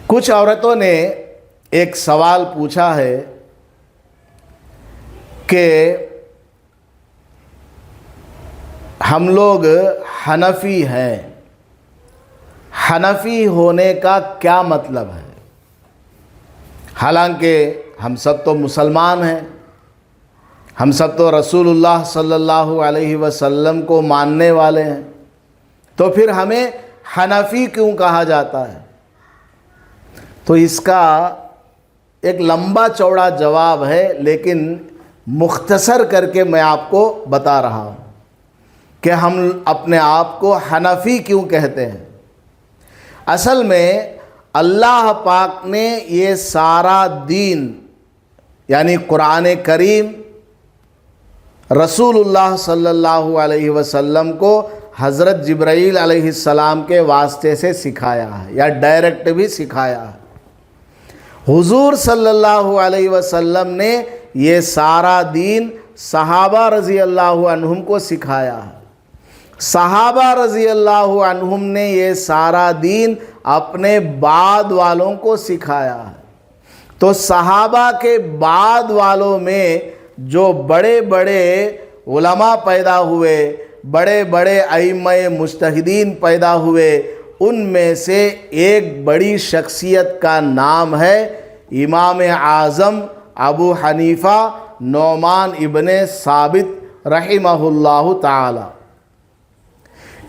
کچھ عورتوں نے ایک سوال پوچھا ہے کہ ہم لوگ حنفی ہیں، حنفی ہونے کا کیا مطلب ہے؟ حالانکہ ہم سب تو مسلمان ہیں، ہم سب تو رسول اللہ صلی اللہ علیہ وسلم کو ماننے والے ہیں، تو پھر ہمیں حنفی کیوں کہا جاتا ہے؟ تو اس کا ایک لمبا چوڑا جواب ہے، لیکن مختصر کر کے میں آپ کو بتا رہا ہوں کہ ہم اپنے آپ کو حنفی کیوں کہتے ہیں۔ اصل میں اللہ پاک نے یہ سارا دین یعنی قرآن کریم رسول اللہ صلی اللہ علیہ وسلم کو حضرت جبرائیل علیہ السلام کے واسطے سے سکھایا ہے یا ڈائریکٹ بھی سکھایا ہے۔ حضور صلی اللہ علیہ وسلم نے یہ سارا دین صحابہ رضی اللہ عنہم کو سکھایا ہے۔ صحابہ رضی اللہ عنہم نے یہ سارا دین اپنے بعد والوں کو سکھایا ہے۔ تو صحابہ کے بعد والوں میں جو بڑے بڑے علماء پیدا ہوئے، بڑے بڑے ائمہ مجتہدین پیدا ہوئے، ان میں سے ایک بڑی شخصیت کا نام ہے امام اعظم ابو حنیفہ نعمان ابن ثابت رحمہ اللہ تعالی۔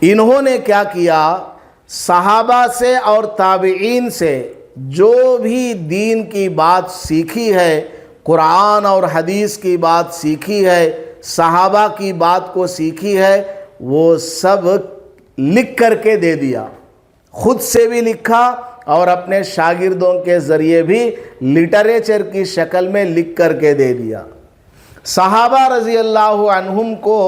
انہوں نے کیا کیا؟ صحابہ سے اور تابعین سے جو بھی دین کی بات سیکھی ہے، قرآن اور حدیث کی بات سیکھی ہے، صحابہ کی بات کو سیکھی ہے، وہ سب لکھ کر کے دے دیا، خود سے بھی لکھا اور اپنے شاگردوں کے ذریعے بھی لٹریچر کی شکل میں لکھ کر کے دے دیا۔ صحابہ رضی اللہ عنہم کو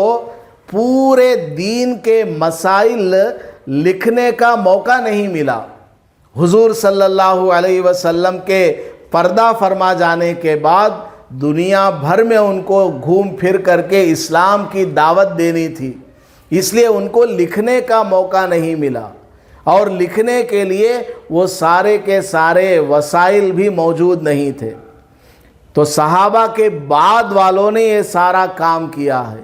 پورے دین کے مسائل لکھنے کا موقع نہیں ملا۔ حضور صلی اللہ علیہ وسلم کے پردہ فرما جانے کے بعد دنیا بھر میں ان کو گھوم پھر کر کے اسلام کی دعوت دینی تھی، اس لیے ان کو لکھنے کا موقع نہیں ملا، اور لکھنے کے لیے وہ سارے کے سارے وسائل بھی موجود نہیں تھے۔ تو صحابہ کے بعد والوں نے یہ سارا کام کیا ہے۔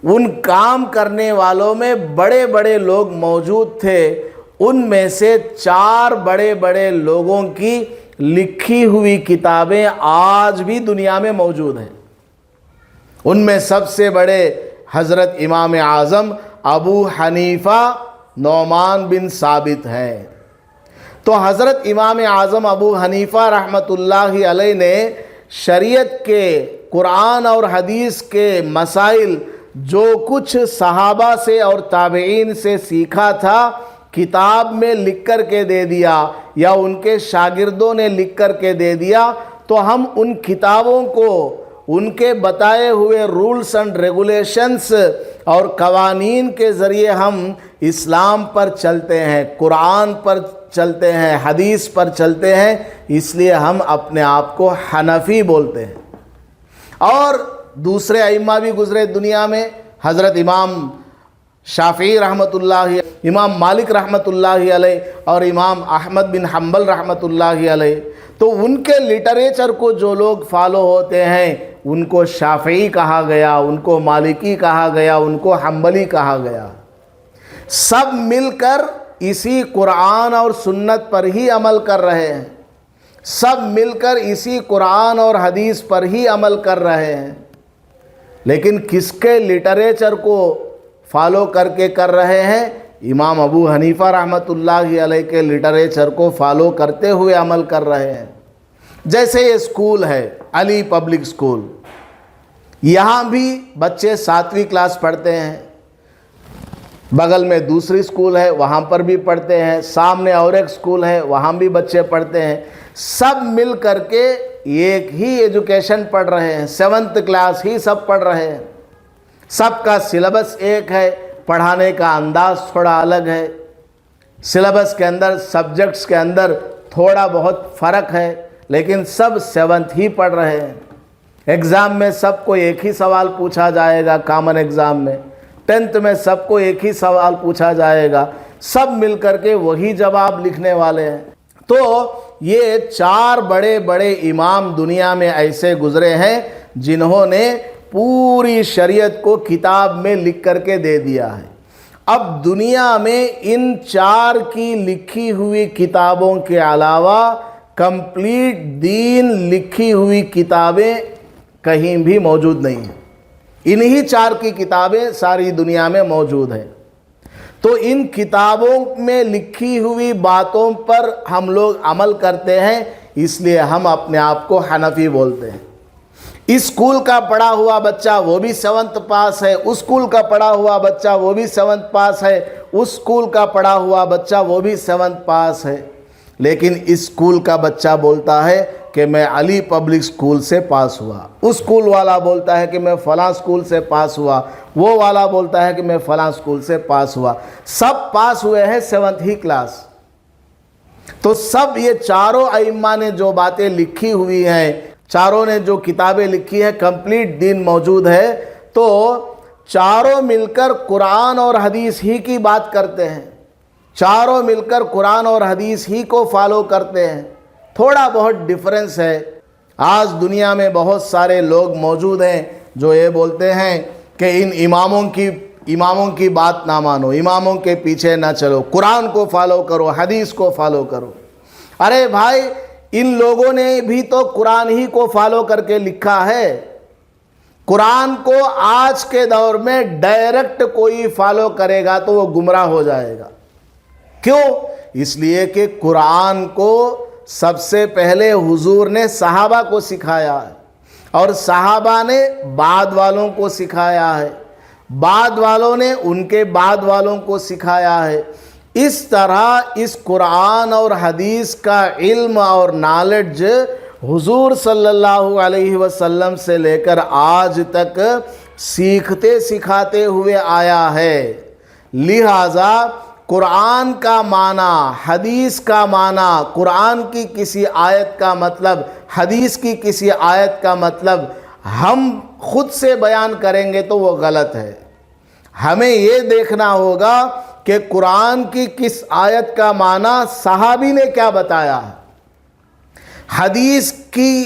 ان کام کرنے والوں میں بڑے بڑے لوگ موجود تھے، ان میں سے 4 بڑے بڑے لوگوں کی لکھی ہوئی کتابیں آج بھی دنیا میں موجود ہیں۔ ان میں سب سے بڑے حضرت امام اعظم ابو حنیفہ نعمان بن ثابت ہیں۔ تو حضرت امام اعظم ابو حنیفہ رحمۃ اللہ علیہ نے شریعت کے، قرآن اور حدیث کے مسائل جو کچھ صحابہ سے اور تابعین سے سیکھا تھا، کتاب میں لکھ کر کے دے دیا یا ان کے شاگردوں نے لکھ کر کے دے دیا۔ تو ہم ان کتابوں کو، ان کے بتائے ہوئے رولز اینڈ ریگولیشنز اور قوانین کے ذریعے ہم اسلام پر چلتے ہیں، قرآن پر چلتے ہیں، حدیث پر چلتے ہیں، اس لیے ہم اپنے آپ کو حنفی بولتے ہیں۔ اور دوسرے ائمہ بھی گزرے دنیا میں، حضرت امام شافعی رحمۃ اللہ، امام مالک رحمۃ اللہ علیہ اور امام احمد بن حنبل رحمۃ اللہ علیہ۔ تو ان کے لٹریچر کو جو لوگ فالو ہوتے ہیں ان کو شافعی کہا گیا، ان کو مالکی کہا گیا، ان کو حنبلی کہا گیا۔ سب مل کر اسی قرآن اور سنت پر ہی عمل کر رہے ہیں، سب مل کر اسی قرآن اور حدیث پر ہی عمل کر رہے ہیں، لیکن کس کے لٹریچر کو فالو کر کے کر رہے ہیں؟ امام ابو حنیفہ رحمۃ اللہ علیہ کے لٹریچر کو فالو کرتے ہوئے عمل کر رہے ہیں۔ جیسے یہ اسکول ہے علی پبلک اسکول، یہاں بھی بچے 7ویں کلاس پڑھتے ہیں، بغل میں دوسری اسکول ہے وہاں پر بھی پڑھتے ہیں، سامنے اور ایک اسکول ہے وہاں بھی بچے پڑھتے ہیں، سب مل کر کے ایک ہی ایجوکیشن پڑھ رہے ہیں، 7th کلاس ہی سب پڑھ رہے ہیں، سب کا سلیبس ایک ہے، پڑھانے کا انداز تھوڑا الگ ہے، سلیبس کے اندر، سبجیکٹس کے اندر تھوڑا بہت فرق ہے، لیکن سب 7th ہی پڑھ رہے ہیں۔ ایگزام میں سب کو ایک ہی سوال پوچھا جائے گا، کامن ایگزام میں 10th میں سب کو ایک ہی سوال پوچھا جائے گا، سب مل کر کے وہی جواب لکھنے والے ہیں۔ تو یہ 4 بڑے بڑے امام دنیا میں ایسے گزرے ہیں جنہوں نے پوری شریعت کو کتاب میں لکھ کر کے دے دیا ہے۔ اب دنیا میں ان 4 کی لکھی ہوئی کتابوں کے علاوہ کمپلیٹ دین لکھی ہوئی کتابیں کہیں بھی موجود نہیں ہیں۔ انہی 4 کی کتابیں ساری دنیا میں موجود ہیں۔ تو ان کتابوں میں لکھی ہوئی باتوں پر ہم لوگ عمل کرتے ہیں، اس لیے ہم اپنے آپ کو حنفی بولتے ہیں۔ اسکول کا پڑھا ہوا بچہ وہ بھی 7th پاس ہے، اس اسکول کا پڑھا ہوا بچہ وہ بھی 7th پاس ہے، اس اسکول کا پڑھا ہوا بچہ وہ بھی 7th پاس ہے، لیکن اس اسکول کا بچہ بولتا ہے کہ میں علی پبلک اسکول سے پاس ہوا، اس اسکول والا بولتا ہے کہ میں فلاں اسکول سے پاس ہوا، وہ والا بولتا ہے کہ میں فلاں اسکول سے پاس ہوا، سب پاس ہوئے ہیں 7th ہی کلاس۔ تو سب یہ چاروں ائمہ نے جو باتیں لکھی ہوئی ہیں، چاروں نے جو کتابیں لکھی ہیں، کمپلیٹ دین موجود ہے، تو چاروں مل کر قرآن اور حدیث ہی کی بات کرتے ہیں، چاروں مل کر قرآن اور حدیث ہی کو فالو کرتے ہیں۔ تھوڑا بہت ڈیفرنس ہے۔ آج دنیا میں بہت سارے لوگ موجود ہیں جو یہ بولتے ہیں کہ ان اماموں کی بات نہ مانو، اماموں کے پیچھے نہ چلو، قرآن کو فالو کرو، حدیث کو فالو کرو۔ ارے بھائی، ان لوگوں نے بھی تو قرآن ہی کو فالو کر کے لکھا ہے۔ قرآن کو آج کے دور میں ڈائریکٹ کوئی فالو کرے گا تو وہ گمراہ ہو جائے گا۔ کیوں؟ اس لیے کہ قرآن کو سب سے پہلے حضور نے صحابہ کو سکھایا ہے، اور صحابہ نے بعد والوں کو سکھایا ہے، بعد والوں نے ان کے بعد والوں کو سکھایا ہے۔ اس طرح اس قرآن اور حدیث کا علم اور نالج حضور صلی اللہ علیہ وسلم سے لے کر آج تک سیکھتے سکھاتے ہوئے آیا ہے۔ لہذا قرآن کا معنی، حدیث کا معنی، قرآن کی کسی آیت کا مطلب، حدیث کی کسی آیت کا مطلب ہم خود سے بیان کریں گے تو وہ غلط ہے۔ ہمیں یہ دیکھنا ہوگا کہ قرآن کی کس آیت کا معنی صحابی نے کیا بتایا ہے، حدیث کی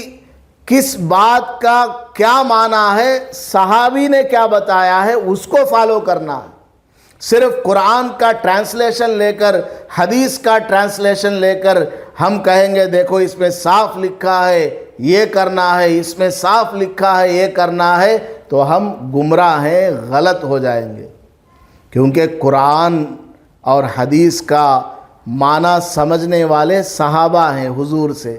کس بات کا کیا معنی ہے، صحابی نے کیا بتایا ہے، اس کو فالو کرنا ہے۔ صرف قرآن کا ٹرانسلیشن لے کر، حدیث کا ٹرانسلیشن لے کر ہم کہیں گے دیکھو اس میں صاف لکھا ہے یہ کرنا ہے، اس میں صاف لکھا ہے یہ کرنا ہے، تو ہم گمراہ ہیں، غلط ہو جائیں گے۔ کیونکہ قرآن اور حدیث کا معنی سمجھنے والے صحابہ ہیں حضور سے،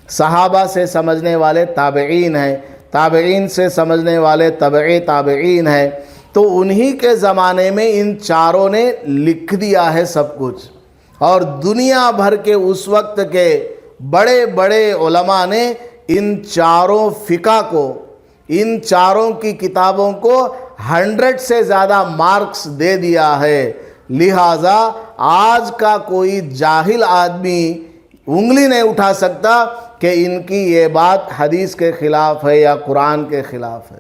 صحابہ سے سمجھنے والے تابعین ہیں، تابعین سے سمجھنے والے تبعی تابعین ہیں۔ تو انہی کے زمانے میں ان چاروں نے لکھ دیا ہے سب کچھ، اور دنیا بھر کے اس وقت کے بڑے بڑے علماء نے ان چاروں فقہ کو، ان چاروں کی کتابوں کو 100 سے زیادہ مارکس دے دیا ہے۔ لہٰذا آج کا کوئی جاہل آدمی انگلی نہیں اٹھا سکتا کہ ان کی یہ بات حدیث کے خلاف ہے یا قرآن کے خلاف ہے۔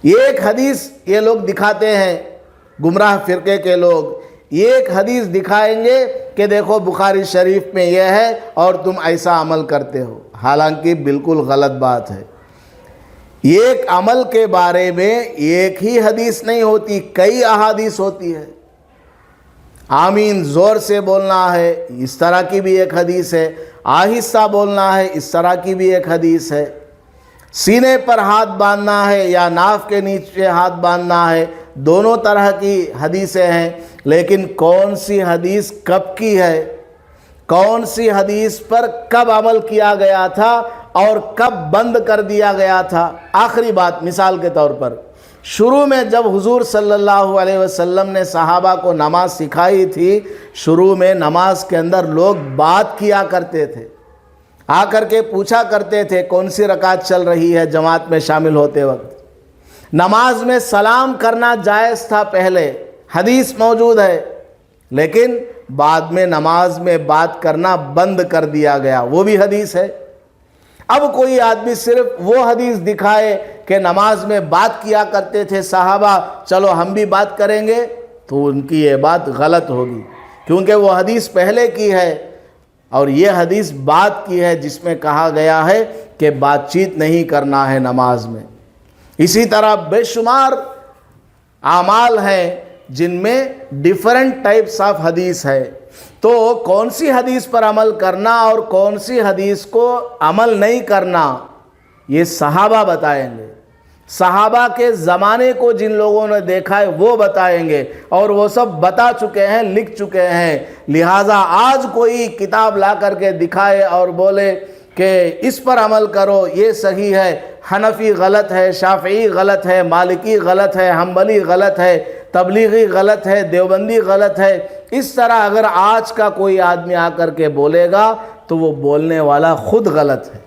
ایک حدیث یہ لوگ دکھاتے ہیں، گمراہ فرقے کے لوگ ایک حدیث دکھائیں گے کہ دیکھو بخاری شریف میں یہ ہے اور تم ایسا عمل کرتے ہو، حالانکہ بالکل غلط بات ہے۔ ایک عمل کے بارے میں ایک ہی حدیث نہیں ہوتی، کئی احادیث ہوتی ہے۔ آمین زور سے بولنا ہے، اس طرح کی بھی ایک حدیث ہے، آہستہ بولنا ہے، اس طرح کی بھی ایک حدیث ہے، سینے پر ہاتھ باندھنا ہے یا ناف کے نیچے ہاتھ باندھنا ہے، دونوں طرح کی حدیثیں ہیں۔ لیکن کون سی حدیث کب کی ہے، کون سی حدیث پر کب عمل کیا گیا تھا اور کب بند کر دیا گیا تھا؟ آخری بات مثال کے طور پر، شروع میں جب حضور صلی اللہ علیہ وسلم نے صحابہ کو نماز سکھائی تھی، شروع میں نماز کے اندر لوگ بات کیا کرتے تھے، آ کر کے پوچھا کرتے تھے کون سی رکعت چل رہی ہے جماعت میں شامل ہوتے وقت۔ نماز میں سلام کرنا جائز تھا پہلے، حدیث موجود ہے، لیکن بعد میں نماز میں بات کرنا بند کر دیا گیا، وہ بھی حدیث ہے۔ اب کوئی آدمی صرف وہ حدیث دکھائے کہ نماز میں بات کیا کرتے تھے صحابہ، چلو ہم بھی بات کریں گے، تو ان کی یہ بات غلط ہوگی، کیونکہ وہ حدیث پہلے کی ہے۔ اور یہ حدیث بات کی ہے جس میں کہا گیا ہے کہ بات چیت نہیں کرنا ہے نماز میں۔ اسی طرح بے شمار اعمال ہیں جن میں ڈیفرنٹ ٹائپس آف حدیث ہے، تو کون سی حدیث پر عمل کرنا اور کون سی حدیث کو عمل نہیں کرنا یہ صحابہ بتائیں گے۔ صحابہ کے زمانے کو جن لوگوں نے دیکھا ہے وہ بتائیں گے، اور وہ سب بتا چکے ہیں، لکھ چکے ہیں۔ لہٰذا آج کوئی کتاب لا کر کے دکھائے اور بولے کہ اس پر عمل کرو، یہ صحیح ہے، حنفی غلط ہے، شافعی غلط ہے، مالکی غلط ہے، حنبلی غلط ہے، تبلیغی غلط ہے، دیوبندی غلط ہے، اس طرح اگر آج کا کوئی آدمی آ کر کے بولے گا تو وہ بولنے والا خود غلط ہے۔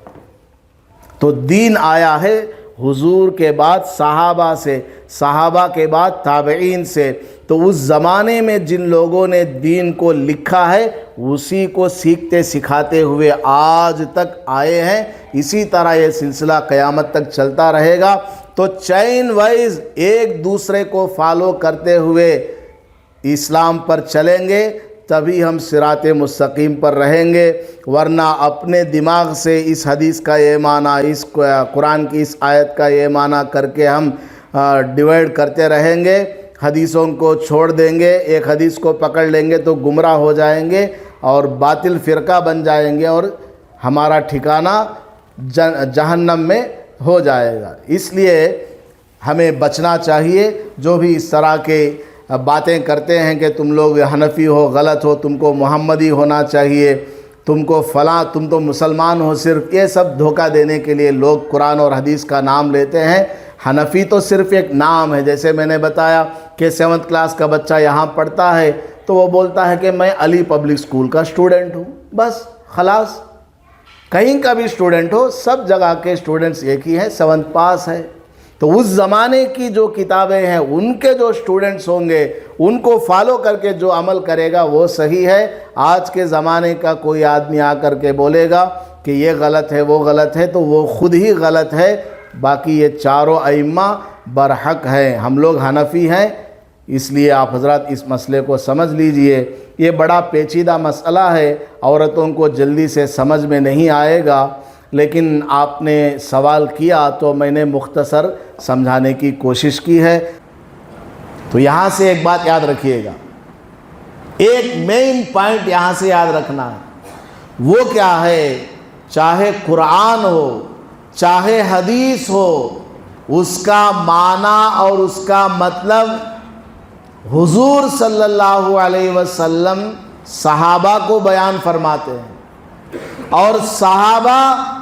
تو دین آیا ہے حضور کے بعد صحابہ سے، صحابہ کے بعد تابعین سے، تو اس زمانے میں جن لوگوں نے دین کو لکھا ہے اسی کو سیکھتے سکھاتے ہوئے آج تک آئے ہیں۔ اسی طرح یہ سلسلہ قیامت تک چلتا رہے گا۔ تو چین وائز ایک دوسرے کو فالو کرتے ہوئے اسلام پر چلیں گے تبھی ہم صراط مستقیم پر رہیں گے، ورنہ اپنے دماغ سے اس حدیث کا یہ معنی، اس قرآن کی اس آیت کا یہ معنی کر کے ہم ڈیوائیڈ کرتے رہیں گے، حدیثوں کو چھوڑ دیں گے، ایک حدیث کو پکڑ لیں گے تو گمراہ ہو جائیں گے اور باطل فرقہ بن جائیں گے، اور ہمارا ٹھکانہ جہنم میں ہو جائے گا۔ اس لیے ہمیں بچنا چاہیے۔ جو بھی اس طرح کے باتیں کرتے ہیں کہ تم لوگ حنفی ہو، غلط ہو، تم کو محمدی ہونا چاہیے، تم کو فلاں، تم تو مسلمان ہو، صرف یہ سب دھوکہ دینے کے لیے لوگ قرآن اور حدیث کا نام لیتے ہیں۔ حنفی تو صرف ایک نام ہے، جیسے میں نے بتایا کہ 7th کلاس کا بچہ یہاں پڑھتا ہے تو وہ بولتا ہے کہ میں علی پبلک اسکول کا اسٹوڈنٹ ہوں، بس خلاص، کہیں کا بھی اسٹوڈنٹ ہو، سب جگہ کے اسٹوڈنٹس ایک ہی ہیں، 7th پاس ہے۔ تو اس زمانے کی جو کتابیں ہیں ان کے جو اسٹوڈنٹس ہوں گے ان کو فالو کر کے جو عمل کرے گا وہ صحیح ہے۔ آج کے زمانے کا کوئی آدمی آ کر کے بولے گا کہ یہ غلط ہے، وہ غلط ہے، تو وہ خود ہی غلط ہے۔ باقی یہ چاروں ائمہ برحق ہیں۔ ہم لوگ حنفی ہیں، اس لیے آپ حضرات اس مسئلے کو سمجھ لیجئے۔ یہ بڑا پیچیدہ مسئلہ ہے، عورتوں کو جلدی سے سمجھ میں نہیں آئے گا، لیکن آپ نے سوال کیا تو میں نے مختصر سمجھانے کی کوشش کی ہے۔ تو یہاں سے ایک بات یاد رکھیے گا، ایک مین پوائنٹ یہاں سے یاد رکھنا ہے، وہ کیا ہے؟ چاہے قرآن ہو، چاہے حدیث ہو، اس کا معنی اور اس کا مطلب حضور صلی اللہ علیہ وسلم صحابہ کو بیان فرماتے ہیں، اور صحابہ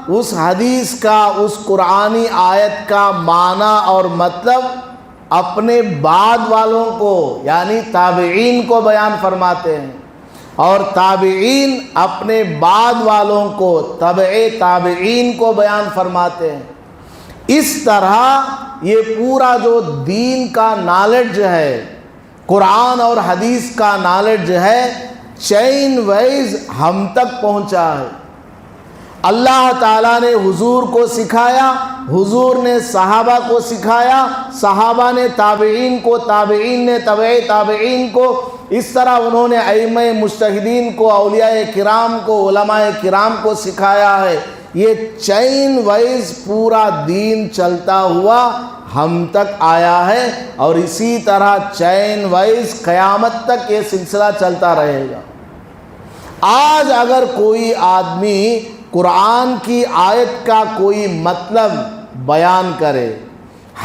اس حدیث کا، اس قرآنی آیت کا معنی اور مطلب اپنے بعد والوں کو یعنی تابعین کو بیان فرماتے ہیں، اور تابعین اپنے بعد والوں کو، تبع تابعین کو بیان فرماتے ہیں۔ اس طرح یہ پورا جو دین کا نالج ہے، قرآن اور حدیث کا نالج ہے، چین وائز ہم تک پہنچا ہے۔ اللہ تعالیٰ نے حضور کو سکھایا، حضور نے صحابہ کو سکھایا، صحابہ نے تابعین کو، تابعین نے تبع تابعین کو، اس طرح انہوں نے ائمہ مجتہدین کو، اولیاء کرام کو، علماء کرام کو سکھایا ہے۔ یہ چین وائز پورا دین چلتا ہوا ہم تک آیا ہے، اور اسی طرح چین وائز قیامت تک یہ سلسلہ چلتا رہے گا۔ آج اگر کوئی آدمی قرآن کی آیت کا کوئی مطلب بیان کرے،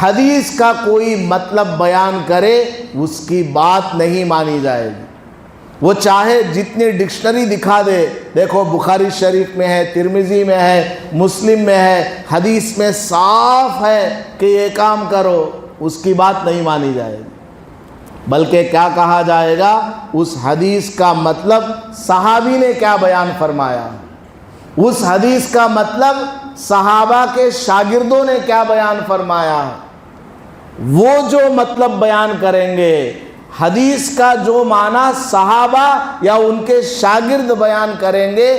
حدیث کا کوئی مطلب بیان کرے، اس کی بات نہیں مانی جائے گی۔ وہ چاہے جتنی ڈکشنری دکھا دے، دیکھو بخاری شریف میں ہے، ترمذی میں ہے، مسلم میں ہے، حدیث میں صاف ہے کہ یہ کام کرو، اس کی بات نہیں مانی جائے گی، بلکہ کیا کہا جائے گا؟ اس حدیث کا مطلب صحابی نے کیا بیان فرمایا، اس حدیث کا مطلب صحابہ کے شاگردوں نے کیا بیان فرمایا ہے، وہ جو مطلب بیان کریں گے، حدیث کا جو معنی صحابہ یا ان کے شاگرد بیان کریں گے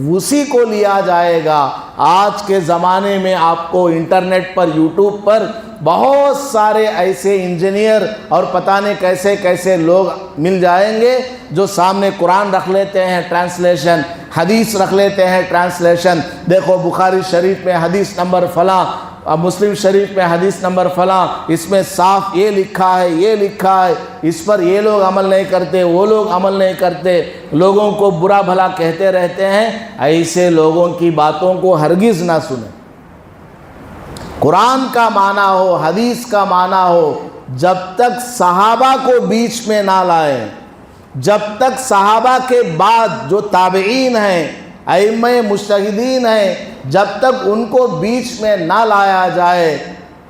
اسی کو لیا جائے گا۔ آج کے زمانے میں آپ کو انٹرنیٹ پر، یوٹیوب پر بہت سارے ایسے انجینئر اور پتہ نہیں کیسے کیسے لوگ مل جائیں گے جو سامنے قرآن رکھ لیتے ہیں ٹرانسلیشن، حدیث رکھ لیتے ہیں ٹرانسلیشن، دیکھو بخاری شریف میں حدیث نمبر فلاں، مسلم شریف میں حدیث نمبر فلاں، اس میں صاف یہ لکھا ہے، یہ لکھا ہے، اس پر یہ لوگ عمل نہیں کرتے، وہ لوگ عمل نہیں کرتے، لوگوں کو برا بھلا کہتے رہتے ہیں۔ ایسے لوگوں کی باتوں کو ہرگز نہ سنیں۔ قرآن کا معنی ہو، حدیث کا معنی ہو، جب تک صحابہ کو بیچ میں نہ لائیں، جب تک صحابہ کے بعد جو تابعین ہیں، ائمہ مجتہدین ہیں، جب تک ان کو بیچ میں نہ لایا جائے،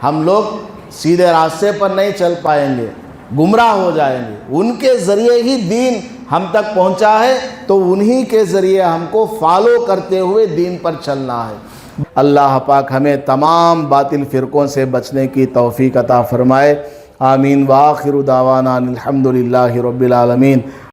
ہم لوگ سیدھے راستے پر نہیں چل پائیں گے، گمراہ ہو جائیں گے۔ ان کے ذریعے ہی دین ہم تک پہنچا ہے، تو انہی کے ذریعے ہم کو فالو کرتے ہوئے دین پر چلنا ہے۔ اللہ پاک ہمیں تمام باطل فرقوں سے بچنے کی توفیق عطا فرمائے۔ آمین۔ وآخر دعوانا الحمدللہ رب العالمین۔